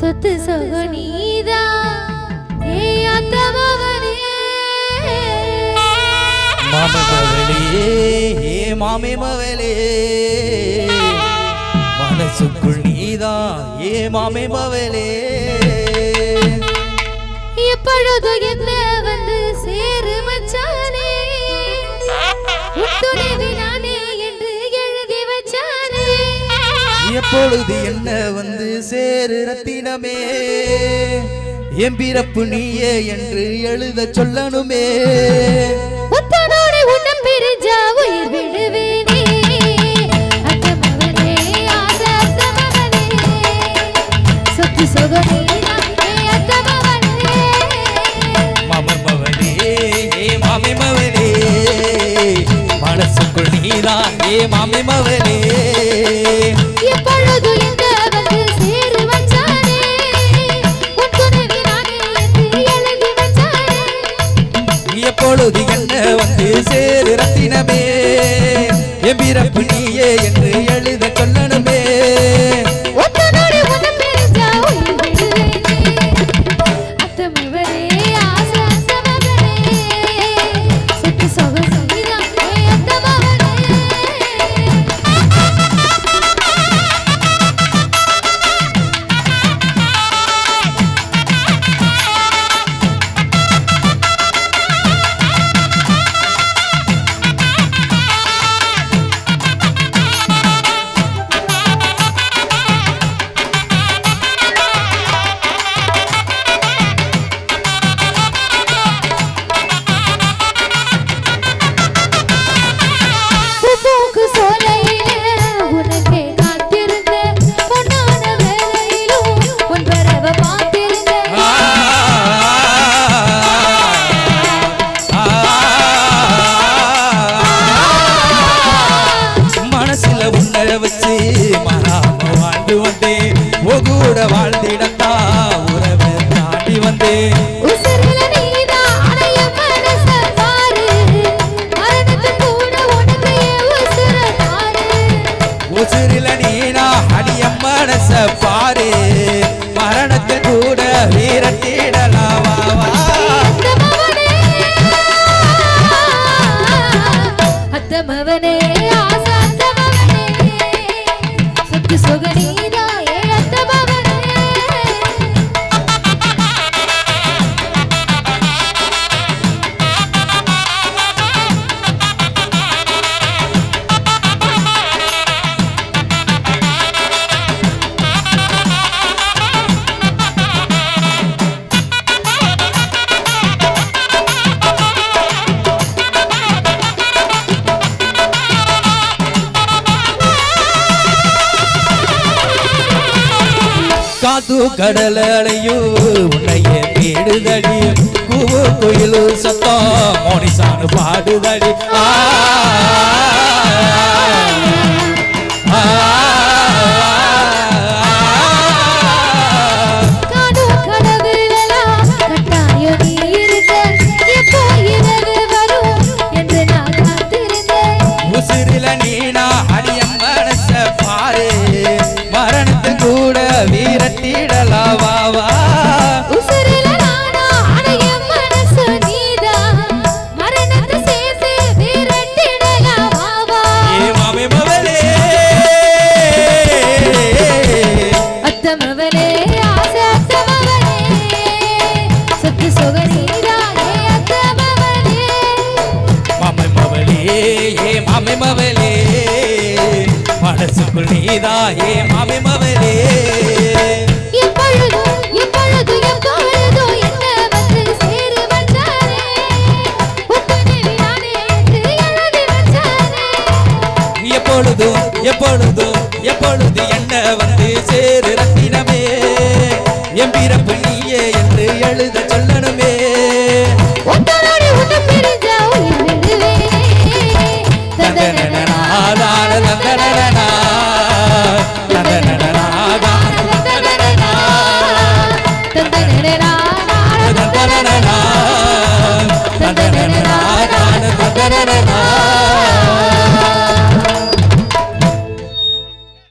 சொத்து சொகனீதா ஏ அத்தமவனே மாமே மவளே ஏ மாமே மவளே மனசுக்குள் நீதான் ஏ மாமே மவளே எப்பொழுது என்ன வந்து சேரு மச்சானே உத்துணவி நானே என்று எழுதி வச்சானே எப்பொழுது என்ன வந்து சேரு ரத்தினமே என் பிறப்பு நீயே என்று எழுத சொல்லணுமே உத்தனோடு உன்னம் பிரிஞ்சா உயிர் விடுவேனே அத்தமவனே ஆசை அத்தமவனே சொத்து சொகனே அத்தமவனே மாமே மவளே ஏ மாமே மவளே மனசுக்குள் நீதான் ஏ மாமே மவளே எப்பொழுது எங்க வந்து சேரு வச்சானே உத்துணவி நானே என்று எழுதி வச்சானே எப்பொழுது என்ன வந்து சேரு ரத்தினமே என் பிறப்பு நீயே என்று எழுத சொல்லணுமே உத்தனோடு உன்னம் பிரிஞ்சா உயிர் விடுவேனே அத்தமவனே ஆசை அத்தமவனே சொத்து சொகனே அத்தமவனே பூக்கு சோலையில உனக்கே காத்திருந்தேன் பொன்னான வேளையிலும் உன் வரவ பார்த்திருந்தேன் மனசுல உன்னை வச்சு மறாம வாழ்ந்து வந்தேன் கூட வாழ்ந்திடத்தா உறவு தாண்டி வந்தேன் உசிரில நீதான் அடைய மனச பாரு மரணத்து கூட உனக்கு உசுர தாரு உசிரில நீனா அடிய மனச பாரு மரணத்தை கூட வீரட்டிடலாவா அத்தமவனே ஆசை அத்தமவனே சொத்து சொகனீதா ஏ அத்தமவனே காத்து கடலையோ உன்னையே தேடுதடி கூவு கோயிலு சத்தம் மோனிசானு பாடுதடி காணும் கனவுகளெல்லாம் கட்டாயம் நீ இருக்க எப்போ இரவு வரும் என்று நான் காத்திருந்தேன் உசிரில நீனா அடியம் மனச பாரு மரணத்தை கூட வீரட்டிடலாவா உசுரில நானா அடைய மனசு நீதான் மரணத்தை சேர்த்து விரட்டிடலாம் வா ஏ மாமே மவளே அத்தமவனே ஆசை அத்தமவனே சொத்து சொகனீதா ஏ அத்தமவனே மாமே மவளே ஏ மாமே மவளே மனசுக்குள் நீதா ஏ மாமே மவளே எப்பொழுதும் எப்பொழுதும் எப்பொழுதும் என்ன வந்து சேரு வச்சானே உத்தனவி நானே என்று எழுதி வச்சானே எப்பொழுதும் எப்பொழுதும் எப்பொழுது என்ன வந்து சேரு ரத்தினமே என் பிறப்பு நீயே என்று எழுத சொல்லணுமே உத்தனோடு உன்னம் பிரிஞ்சா உயிர் விடுவேனே தந்தனனாதான தந்தனனா தந்தனனாதான தந்தனனா தந்தனனா தந்தனனா